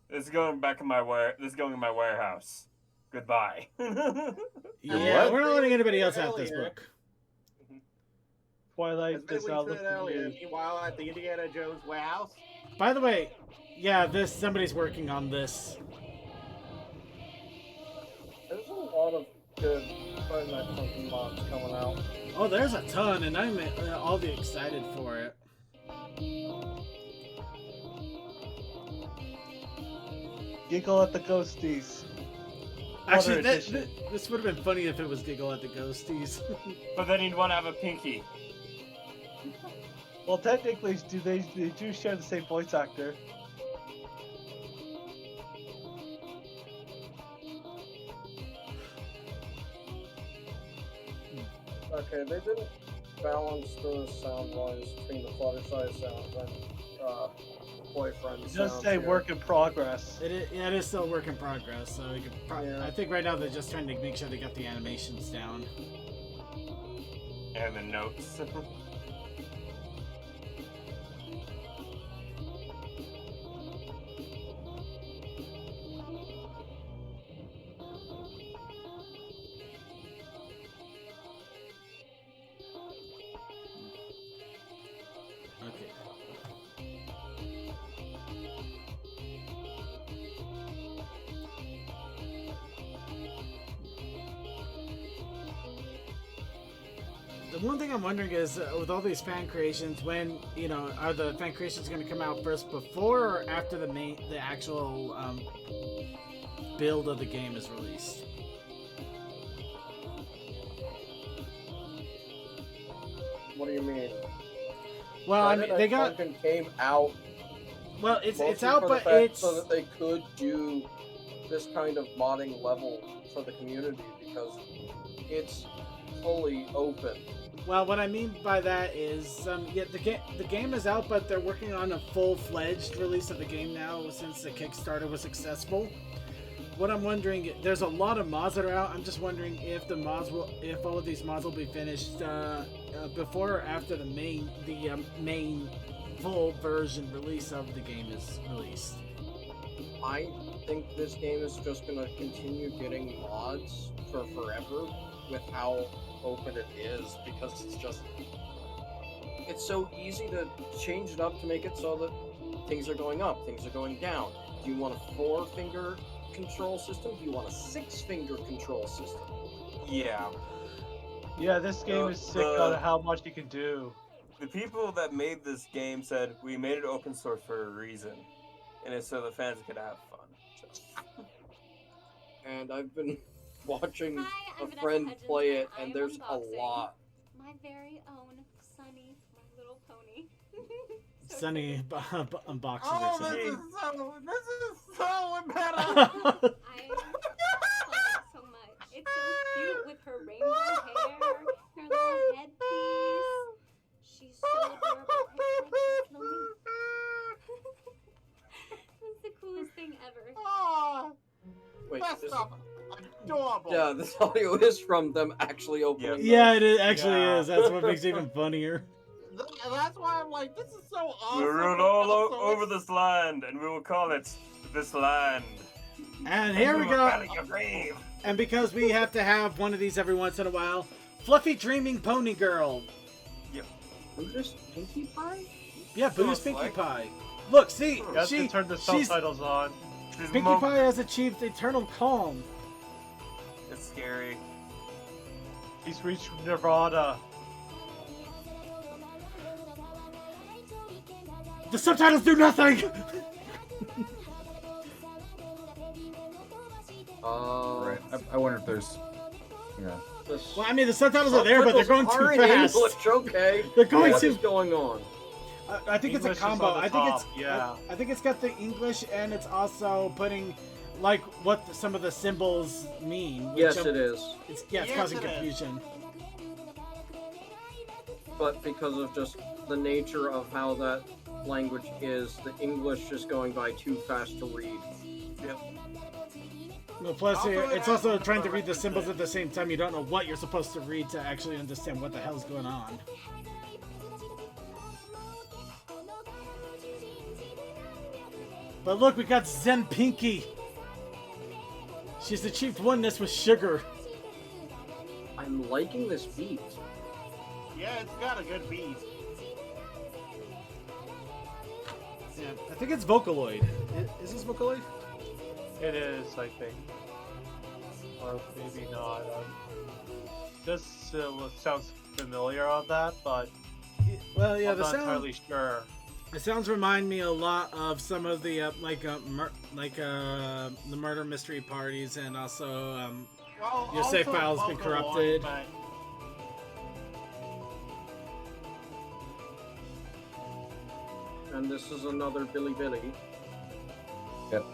This is going back in my This is going in my warehouse. Goodbye. Yeah, we're not letting anybody else have this book. Twilight As is we now said looking earlier, me. meanwhile at the Indiana Jones warehouse. By the way, yeah, somebody's working on this. There's a lot of good Five Nights at Funkin' mods coming out. Oh, there's a ton, and I'm all be excited for it. Giggle at the ghosties. Actually, Other edition. this would have been funny if it was Giggle at the Ghosties. But then you'd want to have a pinky. Well, technically, they do share the same voice actor. Okay, they didn't balance the sound wise between the Fluttershy sounds and boyfriend It sounds. does say here. work in progress. It is still a work in progress, so we could I think right now they're just trying to make sure they got the animations down. And the notes. The one thing I'm wondering is, with all these fan creations, when, are the fan creations going to come out first before or after the actual build of the game is released? What do you mean? Well, I Friday mean, Night they got... Funkin' came out. Well, it's mostly out, for the but fact it's... so that they could do this kind of modding level for the community because it's fully open. Well, what I mean by that is, the game is out, but they're working on a full-fledged release of the game now since the Kickstarter was successful. What I'm wondering, there's a lot of mods that are out. I'm just wondering if if all of these mods will be finished before or after the main full version release of the game is released. I think this game is just gonna continue getting mods for forever with how open it is because it's so easy to change it up to make it so that things are going up, things are going down. Do you want a 4-finger control system? Do you want a 6-finger control system? Yeah. Yeah, this game is sick on how much you can do. The people that made this game said, we made it open source for a reason. And it's so the fans could have fun. And I've been watching a friend play it, and there's a lot. My very own Sunny, my little pony. Sunny unboxes Oh, herself. this is so better. I love it so much. It's so cute with her rainbow hair, her little headpiece. She's so adorable. It's the coolest thing ever. Oh, Wait, best this, of adorable. yeah, this audio is from them actually opening. Yeah, it actually is. That's what makes it even funnier. That's why I'm like, this is so awesome. We rode all over this land, and we will call it this land. And here we go. Out of your grave. And because we have to have one of these every once in a while, Fluffy Dreaming Pony Girl. Yep. Buddhist Pinkie Pie? Yeah, Buddhist Pinkie Pie. Look, see, You have to turn the subtitles on. Pinkie Pie has achieved eternal calm. It's scary. He's reached Nirvana. The subtitles do nothing! Right. I wonder if there's... Yeah. Well, I mean, the subtitles are there, but they're going too fast. English, okay. They're going What too... is going on? I think English it's is a combo. on the I think top, it's yeah. I think it's got the English and it's also putting like what some of the symbols mean. Yes, it is. It's Yes, causing it is. confusion. But because of just the nature of how that language is, the English is going by too fast to read. Yep. Well, plus Also, it it's has also some trying to read the references. symbols at the same time. You don't know what you're supposed to read to actually understand what the hell's going on. But look, we got Zen Pinky. She's achieved oneness with sugar. I'm liking this beat. Yeah, it's got a good beat. Yeah, I think it's Vocaloid. Is this Vocaloid? It is, I think. Or maybe not. This sounds familiar on that, but Well, yeah, I'm the not sound. entirely sure. The sounds remind me a lot of some of the the murder mystery parties, and also Well, your save also file's been Vocaloid, corrupted. but And this is another Billy Billy. Yep.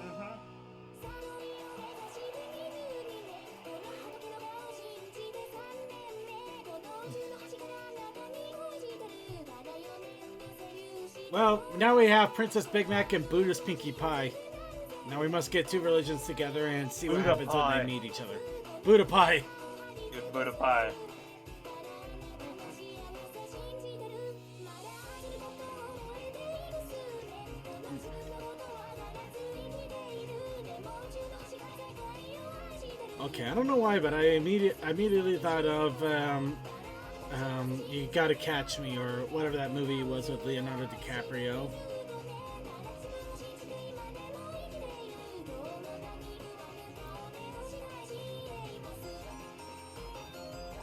Well, now we have Princess Big Mac and Buddhist Pinkie Pie. Now we must get two religions together and see what Buddha happens pie. when they meet each other. Buddha Pie. Good Buddha pie. Okay, I don't know why, but I immediately thought of You Gotta Catch Me, or whatever that movie was with Leonardo DiCaprio.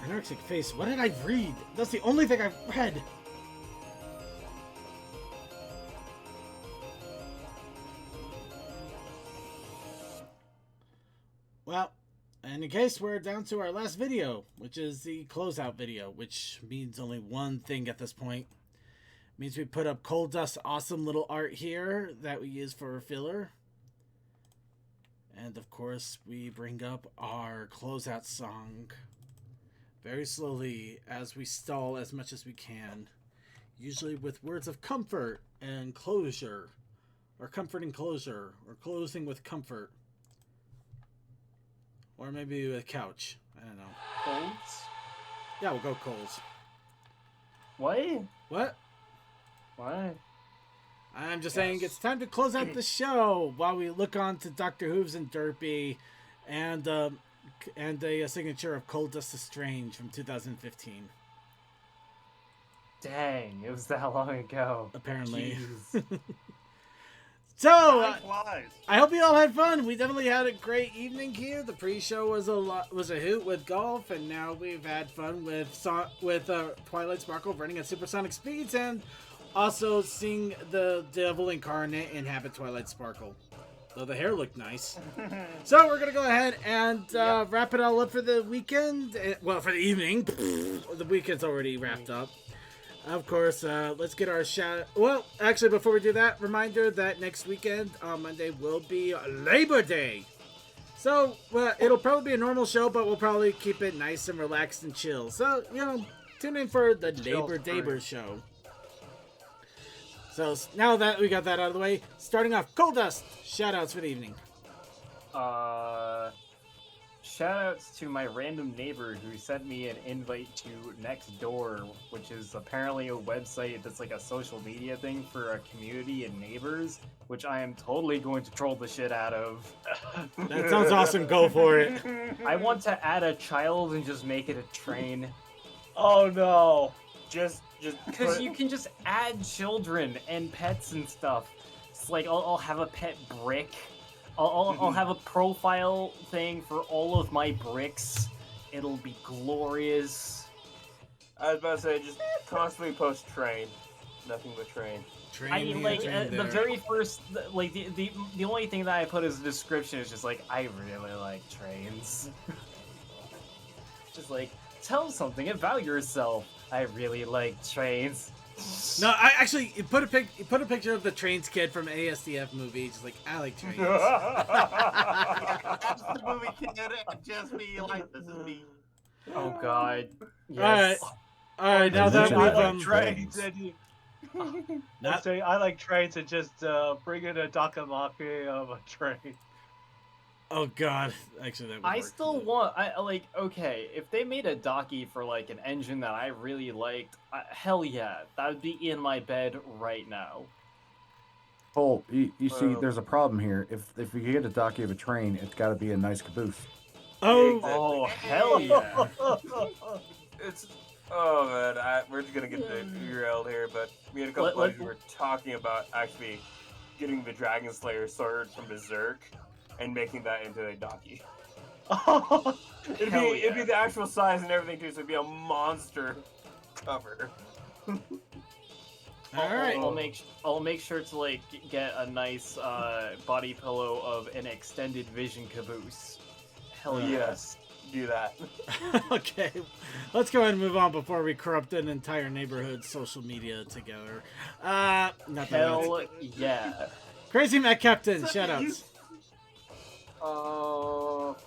Anorexic Face. What did I read? That's the only thing I've read. Well, and in case we're down to our last video, which is the closeout video, which means only one thing at this point. It means we put up Coal Dust's awesome little art here that we use for filler. And of course, we bring up our closeout song very slowly as we stall as much as we can. Usually with words of comfort and closure, or comfort and closure, or closing with comfort. Or maybe a couch. I don't know. Colds? Yeah, we'll go Coles. What? What? Why? I'm just saying it's time to close out the show while we look on to Dr. Hooves and Derpy and a signature of Cold Dust is Strange from 2015. Dang, it was that long ago. Apparently. Jeez. So, Time flies. I hope you all had fun. We definitely had a great evening here. The pre-show was a hoot with golf, and now we've had fun with Twilight Sparkle running at supersonic speeds, and also seeing the Devil Incarnate inhabit Twilight Sparkle. Though the hair looked nice. So we're gonna go ahead and wrap it all up for the weekend. Well, for the evening. The weekend's already wrapped up. Of course, let's get our shout. Well, actually, before we do that, reminder that next weekend on Monday will be Labor Day. So, it'll probably be a normal show, but we'll probably keep it nice and relaxed and chill. So, tune in for the Labor Day show. So, now that we got that out of the way, starting off, Coal Dust, shout-outs for the evening. Shoutouts to my random neighbor who sent me an invite to Nextdoor, which is apparently a website that's like a social media thing for a community and neighbors, which I am totally going to troll the shit out of. That sounds awesome. Go for it. I want to add a child and just make it a train. Oh no. Just Because you can just add children and pets and stuff. It's like I'll have a pet brick. I'll have a profile thing for all of my bricks. It'll be glorious. I was about to say, just constantly post train. Nothing but train. I mean, like the very first, like the only thing that I put as a description is just like, I really like trains. Just like, tell something about yourself. I really like trains. No, I actually put a picture of the Trains kid from ASDF movie. Just like, I like trains. That's the movie kid, and just be like, this is me. Oh God. Yes. All right. Now that I we've like trains, and you. I say I like trains, and just bring in a documentary of a train. Oh God, actually, that would I work. still want. I like. Okay, if they made a docky for like an engine that I really liked, hell yeah, that would be in my bed right now. Cole, you see, there's a problem here. If you get a docky of a train, it's got to be a nice caboose. Oh, hell yeah! It's man, we're just gonna get derailed here, but me and a couple buddies were talking about actually getting the Dragon Slayer sword from Berserk and making that into a docky. It'd be the actual size and everything too, so it'd be a monster cover. I'll make sure to like get a nice body pillow of an extended vision caboose. Hell yes, do that. Okay, let's go ahead and move on before we corrupt an entire neighborhood's social media together. Hell yeah. Crazy Matt Captain, shoutouts.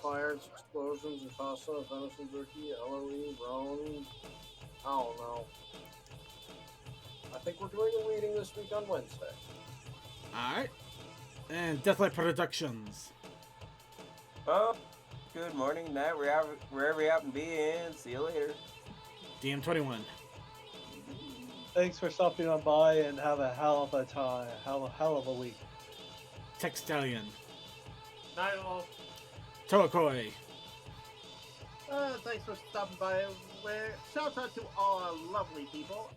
Fires, explosions, and pasta, venison jerky, LOE, Rome. I don't know. I think we're doing a reading this week on Wednesday. Alright. And Deathlight Productions. Oh, good morning, night, wherever you happen to be in. See you later. DM21. Thanks for stopping on by and have a hell of a time. Hell of a week. Textalion. Night all. Toakoi. Thanks for stopping by. Shout out to all our lovely people.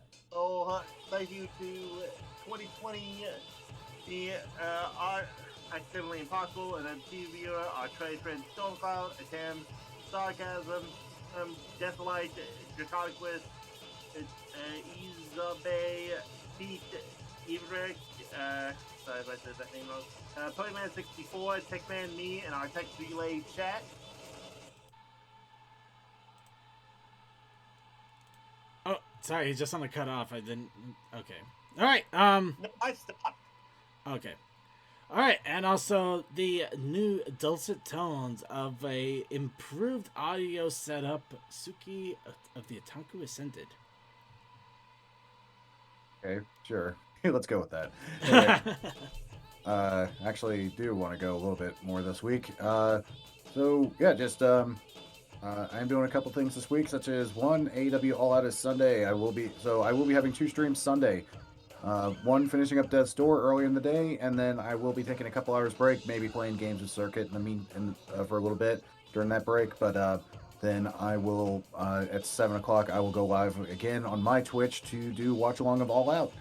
Thank you to 2020, the Art Accidentally Impossible, and then TV Viewer, our trade friend Stormcloud, Atam, Sarcasm, Deathlight, Draconic West, Izabe, Pete, Everick, sorry if I said that name wrong. Pokemon64, Techman, me, and our Tech Relay chat. Oh, sorry, he's just on the cut off. I didn't. Okay. All right. No, I stopped. Okay. All right, and also the new dulcet tones of a improved audio setup, Suki of the Otaku Ascended. Okay, sure. Let's go with that. Anyway, actually do want to go a little bit more this week. So yeah, just I'm doing a couple things this week, such as one, AEW All Out is Sunday. I will be having 2 streams Sunday. One finishing up Death's Door earlier in the day, and then I will be taking a couple hours break, maybe playing games with Circuit for a little bit during that break. But then I will at 7 o'clock I will go live again on my Twitch to do watch along of All Out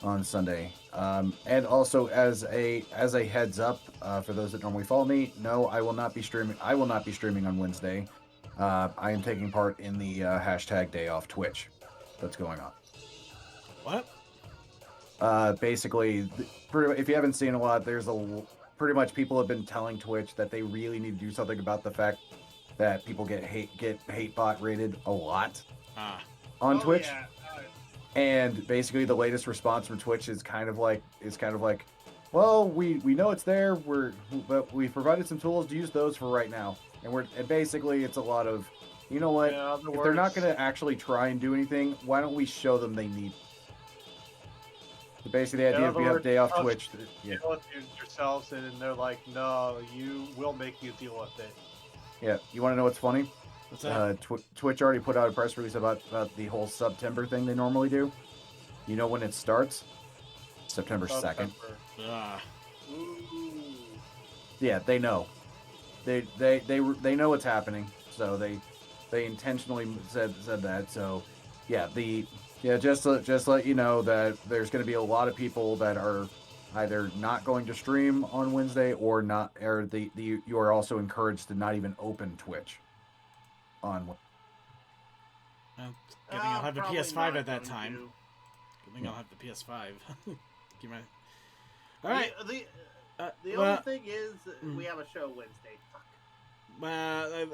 on Sunday. And also as a heads up for those that normally follow me, no, I will not be streaming. I will not be streaming on Wednesday. I am taking part in the hashtag Day Off Twitch that's going on. What? Basically, if you haven't seen a lot, there's pretty much people have been telling Twitch that they really need to do something about the fact that people get hate bot rated a lot on Twitch. Yeah. And basically, the latest response from Twitch is kind of like, well, we know it's there. But we provided some tools to use those for right now. And basically, it's a lot of, you know what? Yeah, if they're not going to actually try and do anything, why don't we show them they need? So basically, the idea if you have Day Off Twitch, yeah. Deal with yourselves, and they're like, no, we'll make you deal with it. Yeah, you want to know what's funny? What's that? Twitch already put out a press release about the whole September thing they normally do. You know when it starts? September 2nd. Yeah, they know. They know what's happening, so they intentionally said that. So yeah, just let you know that there's going to be a lot of people that are either not going to stream on Wednesday or not, or you are also encouraged to not even open Twitch on. Good thing I'll have the PS5 at that time. Good thing I'll have the PS5. All right. The only thing is we have a show Wednesday. Fuck.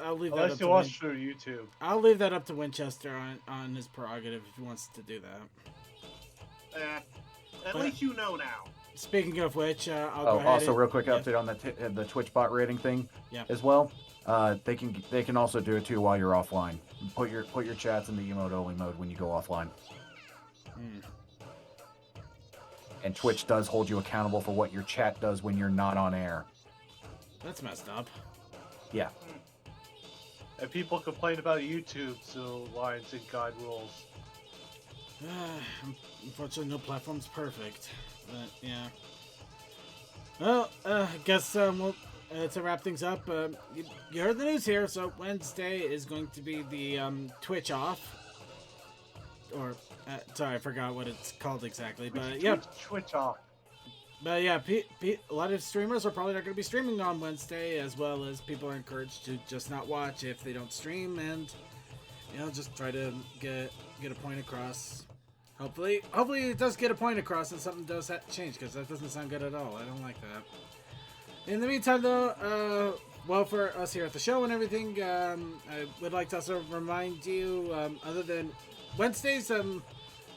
I'll leave that up Unless to you watch through YouTube. I'll leave that up to Winchester on his prerogative if he wants to do that. At least you know now. Speaking of which, I'll go ahead. Also, real quick update on the Twitch bot rating thing as well. They can also do it too while you're offline. Put your chats in the emote only mode when you go offline. And Twitch does hold you accountable for what your chat does when you're not on air. That's messed up. Yeah. And people complain about YouTube, so lines and guide rules. Unfortunately, no platform's perfect. But, yeah. Well, I guess to wrap things up, you heard the news here, so Wednesday is going to be the Twitch off. Or, sorry, I forgot what it's called exactly, but yeah. Twitch off. But yeah, a lot of streamers are probably not going to be streaming on Wednesday, as well as people are encouraged to just not watch if they don't stream, and just try to get a point across. Hopefully it does get a point across, and something does change, because that doesn't sound good at all. I don't like that. In the meantime, though, well, for us here at the show and everything, I would like to also remind you, other than Wednesdays,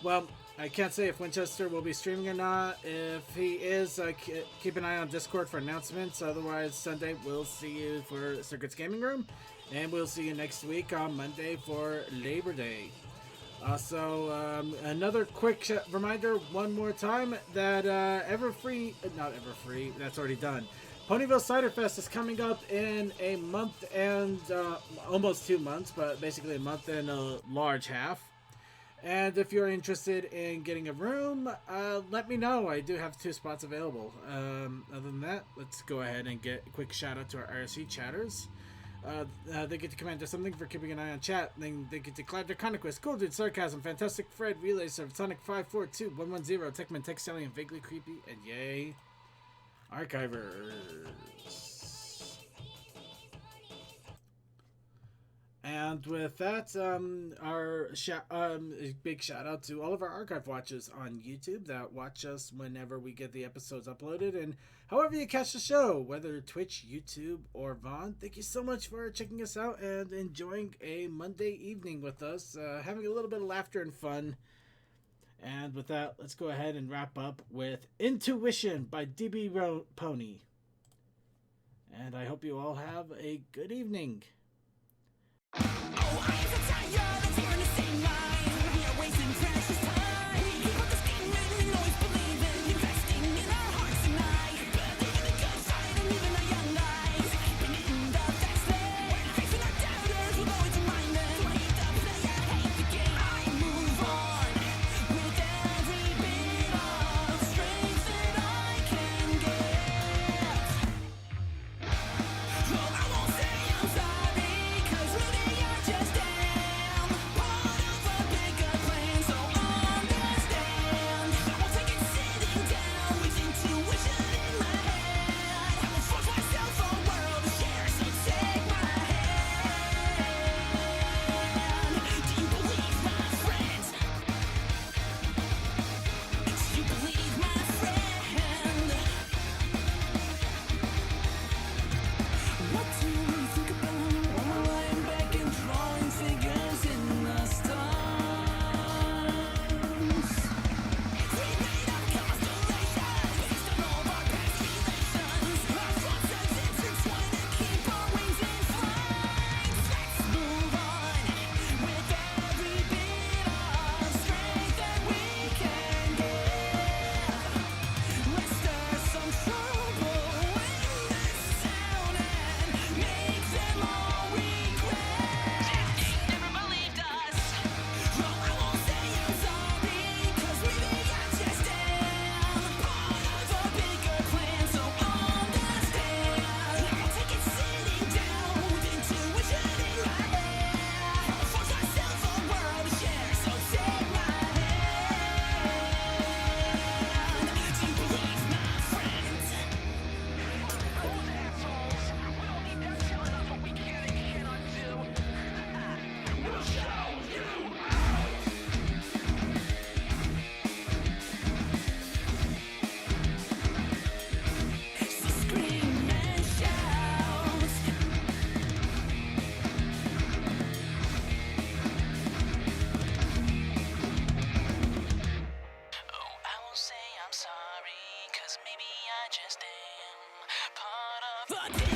well, I can't say if Winchester will be streaming or not. If he is, keep an eye on Discord for announcements. Otherwise, Sunday, we'll see you for Circuits Gaming Room. And we'll see you next week on Monday for Labor Day. Also, another quick reminder one more time that not Everfree, that's already done. Ponyville Cider Fest is coming up in a month and almost 2 months, but basically a month and a large half. And if you're interested in getting a room, let me know. I do have 2 spots available. Other than that, let's go ahead and get a quick shout out to our IRC chatters. They get to command us something for keeping an eye on chat. Then they get to declare their conquest. Cool Dude, Sarcasm, Fantastic Fred, Relay Serve, Sonic 542110, Techman, Tech Stallion, Vaguely Creepy, and yay, Archivers. And with that, big shout out to all of our archive watchers on YouTube that watch us whenever we get the episodes uploaded, and however you catch the show, whether Twitch, YouTube, or Vaughn. Thank you so much for checking us out and enjoying a Monday evening with us, having a little bit of laughter and fun. And with that, let's go ahead and wrap up with Intuition by DB Pony. And I hope you all have a good evening. Just The